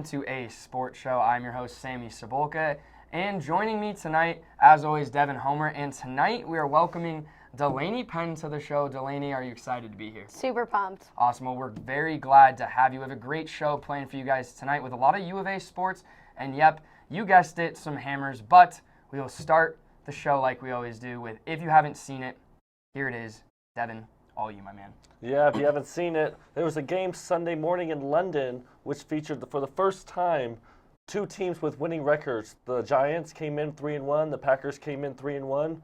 welcome to A Sports Show. I'm your host, Sammy Cibulka, and joining me tonight, as always, Devin Homer. And tonight we are welcoming Delaney Penn to the show. Delaney, are you excited to be here? Super pumped. Awesome. Well, we're very glad to have you. We have a great show planned for you guys tonight with a lot of U of A sports. And yep, you guessed it, some hammers. But we will start the show like we always do with, if you haven't seen it, here it is. Devin, all you, my man. Yeah, if you haven't seen it, there was a game Sunday morning in London which featured, for the first time, two teams with winning records. The Giants came in 3-1, the Packers came in 3-1.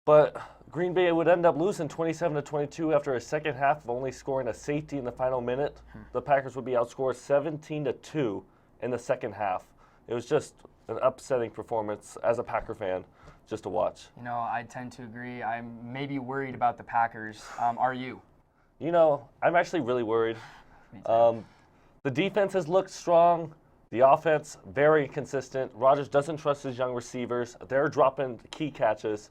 But Green Bay would end up losing 27-22 after a second half of only scoring a safety in the final minute. The Packers would be outscored 17-2 in the second half. It was just an upsetting performance as a Packer fan, just to watch. You know, I tend to agree. I'm maybe worried about the Packers. Are you? You know, I'm actually really worried. The defense has looked strong. The offense, very consistent. Rodgers doesn't trust his young receivers. They're dropping key catches.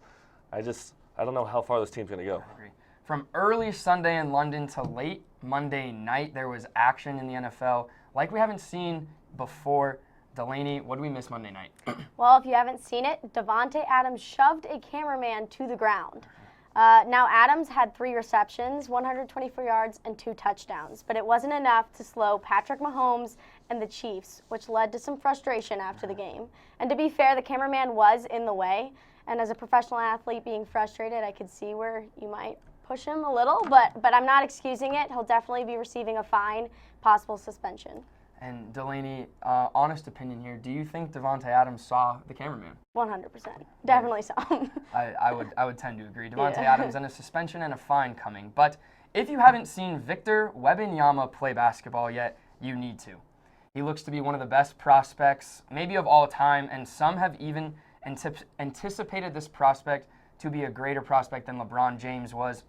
I don't know how far this team's going to go. I agree. From early Sunday in London to late Monday night, there was action in the NFL like we haven't seen before. Delaney, what did we miss Monday night? Well, if you haven't seen it, Davante Adams shoved a cameraman to the ground. Now, Adams had 3 receptions, 124 yards, and 2 touchdowns, but it wasn't enough to slow Patrick Mahomes and the Chiefs, which led to some frustration after the game. And to be fair, the cameraman was in the way, and as a professional athlete being frustrated, I could see where you might push him a little, but I'm not excusing it. He'll definitely be receiving a fine, possible suspension. And Delaney, honest opinion here, do you think Davante Adams saw the cameraman? 100%. Definitely saw him. I would tend to agree. Davante Adams and a suspension and a fine coming. But if you haven't seen Victor Wembanyama play basketball yet, you need to. He looks to be one of the best prospects, maybe of all time, and some have even anticipated this prospect to be a greater prospect than LeBron James was.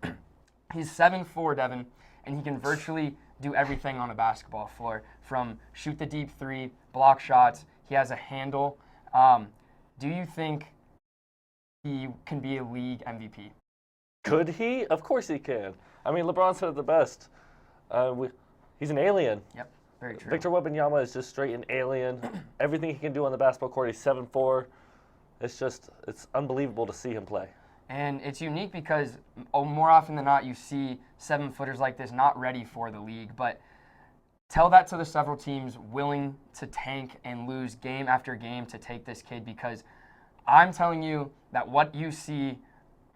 He's 7'4", Devin, and he can virtually do everything on a basketball floor, from shoot the deep three, block shots. He has a handle. Do you think he can be a league MVP? Could he? Of course he can. I mean, LeBron said it the best. He's an alien. Yep, very true. Victor Wembanyama is just straight an alien. Everything he can do on the basketball court, he's 7'4". It's unbelievable to see him play. And it's unique because more often than not, you see 7-footers like this not ready for the league. But tell that to the several teams willing to tank and lose game after game to take this kid, because I'm telling you that what you see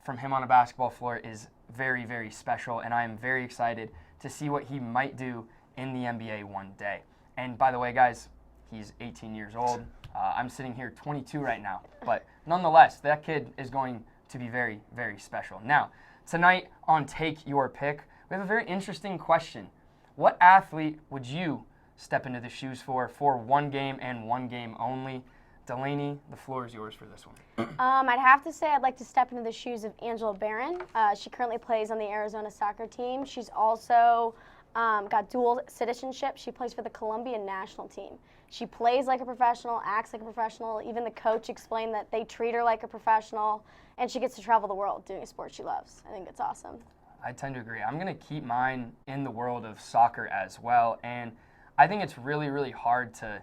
from him on a basketball floor is very, very special, and I am very excited to see what he might do in the NBA one day. And by the way, guys, he's 18 years old. I'm sitting here 22 right now. But nonetheless, that kid is going to be very, very special. Now, tonight on Take Your Pick, we have a very interesting question. What athlete would you step into the shoes for one game and one game only? Delaney, the floor is yours for this one. I'd have to say I'd like to step into the shoes of Angela Barron. She currently plays on the Arizona soccer team. She's also got dual citizenship. She plays for the Colombian national team. She plays like a professional, acts like a professional. Even the coach explained that they treat her like a professional, and she gets to travel the world doing a sport she loves. I think it's awesome. I tend to agree. I'm going to keep mine in the world of soccer as well, and I think it's really, really hard to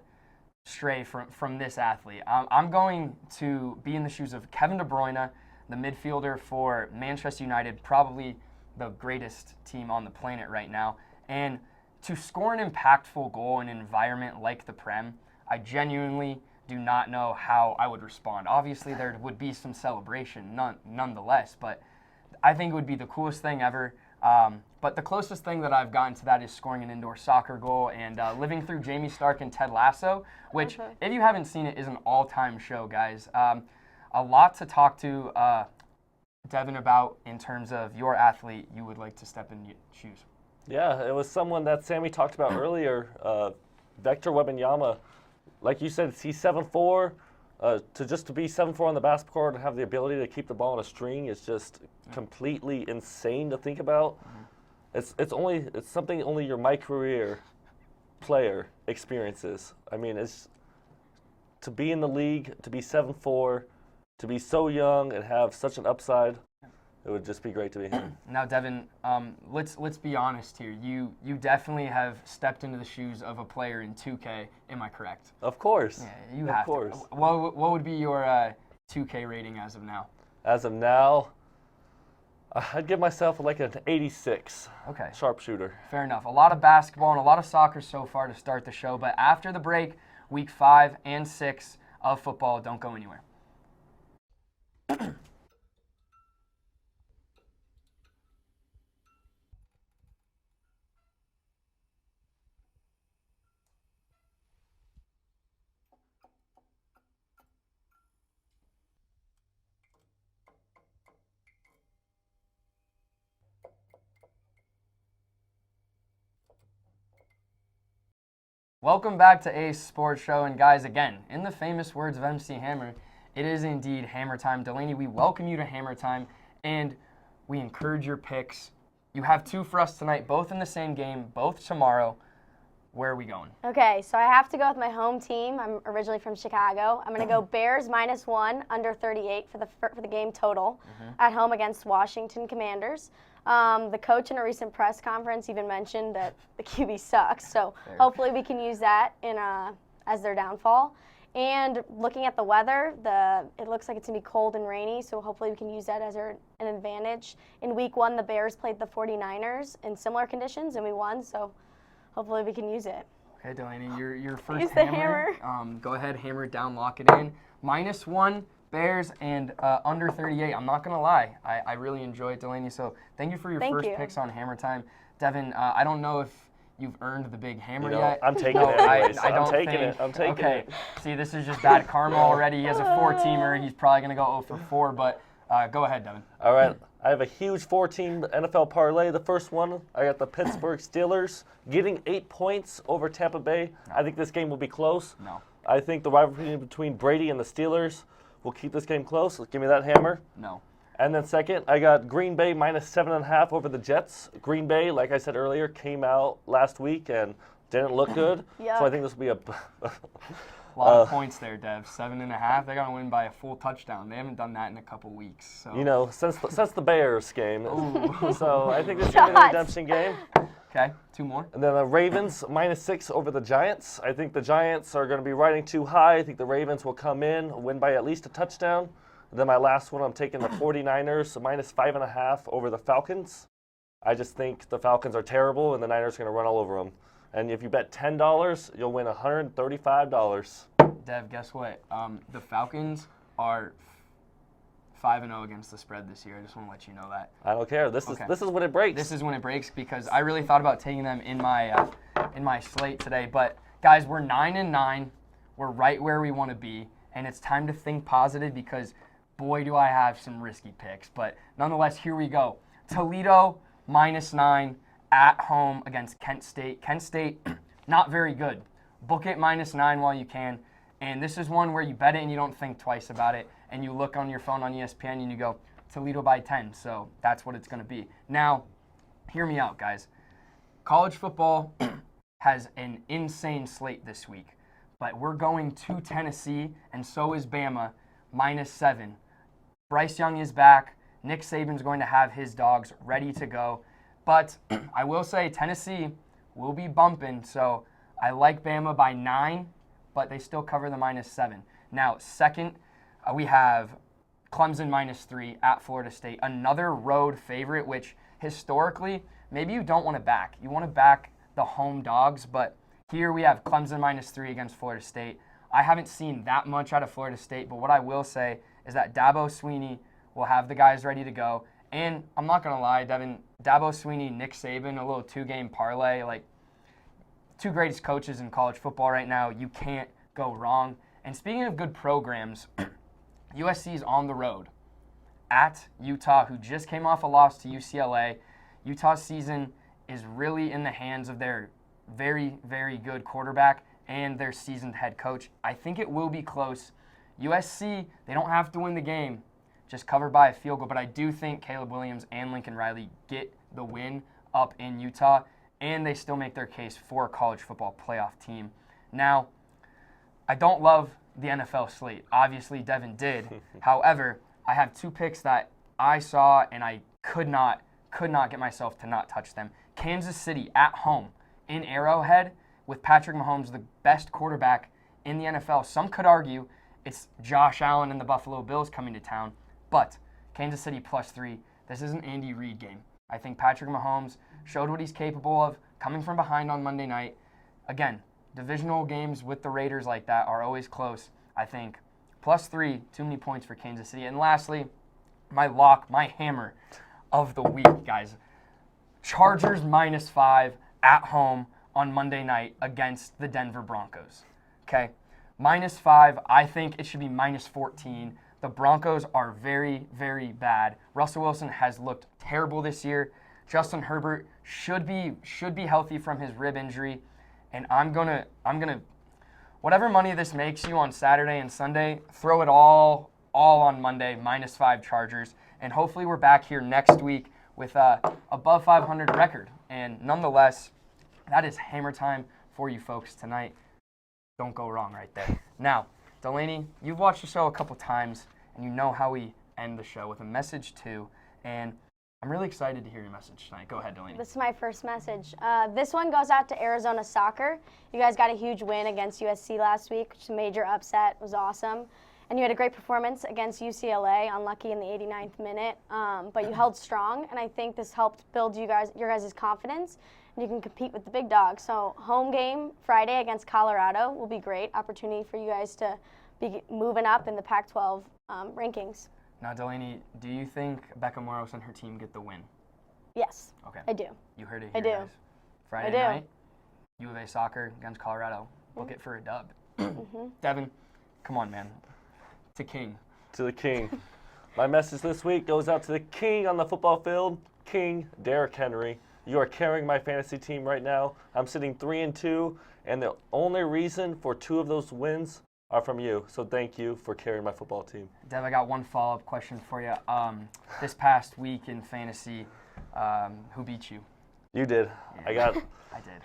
stray from this athlete. I'm going to be in the shoes of Kevin De Bruyne, the midfielder for Manchester United, probably the greatest team on the planet right now. And to score an impactful goal in an environment like the Prem, I genuinely do not know how I would respond. Obviously, there would be some celebration nonetheless, but I think it would be the coolest thing ever. But the closest thing that I've gotten to that is scoring an indoor soccer goal and living through Jamie Stark and Ted Lasso, which, if you haven't seen it, is an all-time show, guys. A lot to talk to Devin about in terms of your athlete you would like to step in shoes. Yeah, it was someone that Sammy talked about earlier, Victor Wembanyama. Like you said, he's 7'4". To be 7'4" on the basketball court and have the ability to keep the ball on a string is just completely insane to think about. It's something only your career player experiences. I mean, it's to be in the league, to be 7'4", to be so young and have such an upside. it would just be great to be him. Now, Devin, let's be honest here. You definitely have stepped into the shoes of a player in 2K. Am I correct? Of course. Yeah, you Of have course. to. What would be your 2K rating as of now? As of now, I'd give myself like an 86. Okay. Sharpshooter. Fair enough. A lot of basketball and a lot of soccer so far to start the show, but after the break, week 5 and 6 of football, don't go anywhere. Welcome back to Ace Sports Show, and guys, again, in the famous words of MC Hammer, it is indeed Hammer Time. Delaney, we welcome you to Hammer Time, and we encourage your picks. You have 2 for us tonight, both in the same game, both tomorrow. Where are we going? Okay, so I have to go with my home team. I'm originally from Chicago. I'm going to go Bears -1, under 38 for the game total at home against Washington Commanders. The coach in a recent press conference even mentioned that the QB sucks, so hopefully we can use that as their downfall. And looking at the weather, it looks like it's going to be cold and rainy, so hopefully we can use that as an advantage. In week 1, the Bears played the 49ers in similar conditions, and we won, so hopefully we can use it. Okay, Delaney, your first Use the hammer. Go ahead, hammer it down, lock it in. -1, Bears, and under 38. I'm not going to lie. I really enjoy it, Delaney, so thank you for your first picks on Hammer Time. Devin, I don't know if you've earned the big hammer yet. I'm taking it anyways. I'm taking okay. it. See, this is just bad karma already. He has a 4-teamer. He's probably going to go 0 for 4, but go ahead, Devin. All right. I have a huge 4-team NFL parlay. The first one, I got the Pittsburgh Steelers getting 8 points over Tampa Bay. I think this game will be close. No. I think the rivalry between Brady and the Steelers will keep this game close. Give me that hammer. No. And then second, I got Green Bay -7.5 over the Jets. Green Bay, like I said earlier, came out last week and didn't look good. So I think this will be a lot of points there, Dev. 7.5. They're gonna win by a full touchdown. They haven't done that in a couple weeks. So. Since the Bears game. Ooh. So I think this is gonna be a redemption game. Okay, 2 more. And then the Ravens -6 over the Giants. I think the Giants are going to be riding too high. I think the Ravens will come in, win by at least a touchdown. And then my last one, I'm taking the 49ers -5.5 over the Falcons. I just think the Falcons are terrible, and the Niners are going to run all over them. And if you bet $10, you'll win $135. Dev, guess what? The Falcons are 5-0 against the spread this year. I just want to let you know that. I don't care. This is when it breaks. This is when it breaks because I really thought about taking them in my slate today. But guys, we're 9-9. We're right where we want to be, and it's time to think positive because boy, do I have some risky picks. But nonetheless, here we go. Toledo -9 at home against Kent State. Kent State, not very good. Book it -9 while you can. And this is one where you bet it and you don't think twice about it. And you look on your phone on ESPN and you go, Toledo by 10. So that's what it's going to be. Now, hear me out, guys. College football has an insane slate this week. But we're going to Tennessee, and so is Bama, -7. Bryce Young is back. Nick Saban's going to have his dogs ready to go. But I will say Tennessee will be bumping. So I like Bama by 9, but they still cover the -7. Now, second, we have Clemson -3 at Florida State. Another road favorite, which historically, maybe you don't want to back. You want to back the home dogs, but here we have Clemson -3 against Florida State. I haven't seen that much out of Florida State, but what I will say is that Dabo Swinney will have the guys ready to go. And I'm not going to lie, Devin, Dabo Swinney, Nick Saban, a little 2-game parlay, like 2 greatest coaches in college football right now. You can't go wrong. And speaking of good programs, USC is on the road at Utah, who just came off a loss to UCLA. Utah's season is really in the hands of their very, very good quarterback and their seasoned head coach. I think it will be close. USC, they don't have to win the game, just cover by a field goal, but I do think Caleb Williams and Lincoln Riley get the win up in Utah, and they still make their case for a college football playoff team. Now, I don't love the NFL slate. Obviously, Devin did. However, I have 2 picks that I saw, and I could not get myself to not touch them. Kansas City at home in Arrowhead with Patrick Mahomes, the best quarterback in the NFL. Some could argue it's Josh Allen and the Buffalo Bills coming to town, but Kansas City +3. This is an Andy Reid game. I think Patrick Mahomes showed what he's capable of coming from behind on Monday night. Again, divisional games with the Raiders like that are always close. I think +3, too many points for Kansas City. And lastly, my lock, my hammer of the week, guys. Chargers -5 at home on Monday night against the Denver Broncos. Okay? -5, I think it should be -14. The Broncos are very, very bad. Russell Wilson has looked terrible this year. Justin Herbert should be healthy from his rib injury. And I'm gonna whatever money this makes you on Saturday and Sunday, throw it all on Monday, -5 Chargers. And hopefully we're back here next week with a above 500 record. And nonetheless, that is hammer time for you folks tonight. Don't go wrong right there. Now, Delaney, you've watched the show a couple times, and you know how we end the show with a message too. And I'm really excited to hear your message tonight. Go ahead, Delaney. This is my first message. This one goes out to Arizona soccer. You guys got a huge win against USC last week, which is a major upset. It was awesome. And you had a great performance against UCLA, unlucky in the 89th minute. But you held strong, and I think this helped build your guys' confidence, and you can compete with the big dogs. So home game Friday against Colorado will be great. Opportunity for you guys to be moving up in the Pac-12 rankings. Now, Delaney, do you think Becca Moros and her team get the win? Yes, Okay. I do. You heard it I here, do. guys. Friday I do. night, U of A soccer against Colorado. Book it for a dub. Mm-hmm. Devin, come on, man. To King. To the king. My message this week goes out to the king on the football field, King Derrick Henry. You are carrying my fantasy team right now. I'm sitting 3-2, and the only reason for 2 of those wins are from you. So thank you for carrying my football team. Dev, I got one follow-up question for you. This past week in fantasy, who beat you? You did. I did.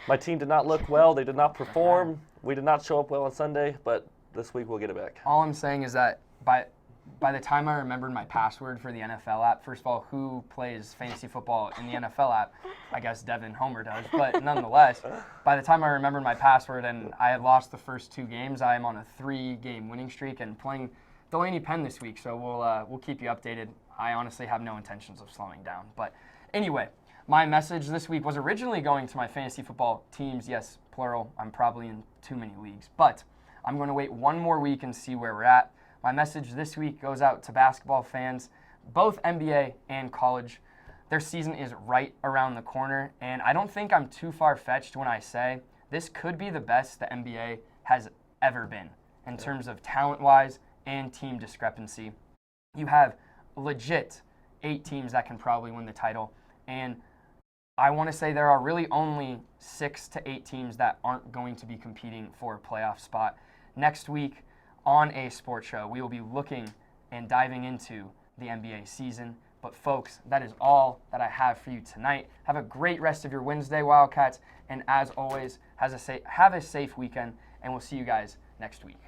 My team did not look well. They did not perform. We did not show up well on Sunday, but this week we'll get it back. All I'm saying is that by the time I remembered my password for the NFL app, first of all, who plays fantasy football in the NFL app? I guess Devin Homer does. But nonetheless, by the time I remembered my password and I had lost the first 2 games, I am on a 3-game winning streak and playing Delaney Penn this week. So we'll keep you updated. I honestly have no intentions of slowing down. But anyway, my message this week was originally going to my fantasy football teams. Yes, plural. I'm probably in too many leagues. But I'm going to wait one more week and see where we're at. My message this week goes out to basketball fans, both NBA and college. Their season is right around the corner, and I don't think I'm too far-fetched when I say this could be the best the NBA has ever been in terms of talent-wise and team discrepancy. You have legit 8 teams that can probably win the title, and I want to say there are really only 6 to 8 teams that aren't going to be competing for a playoff spot. Next week on a sports show, we will be looking and diving into the NBA season. But folks, that is all that I have for you tonight. Have a great rest of your Wednesday, Wildcats. And as always, have a safe weekend, and we'll see you guys next week.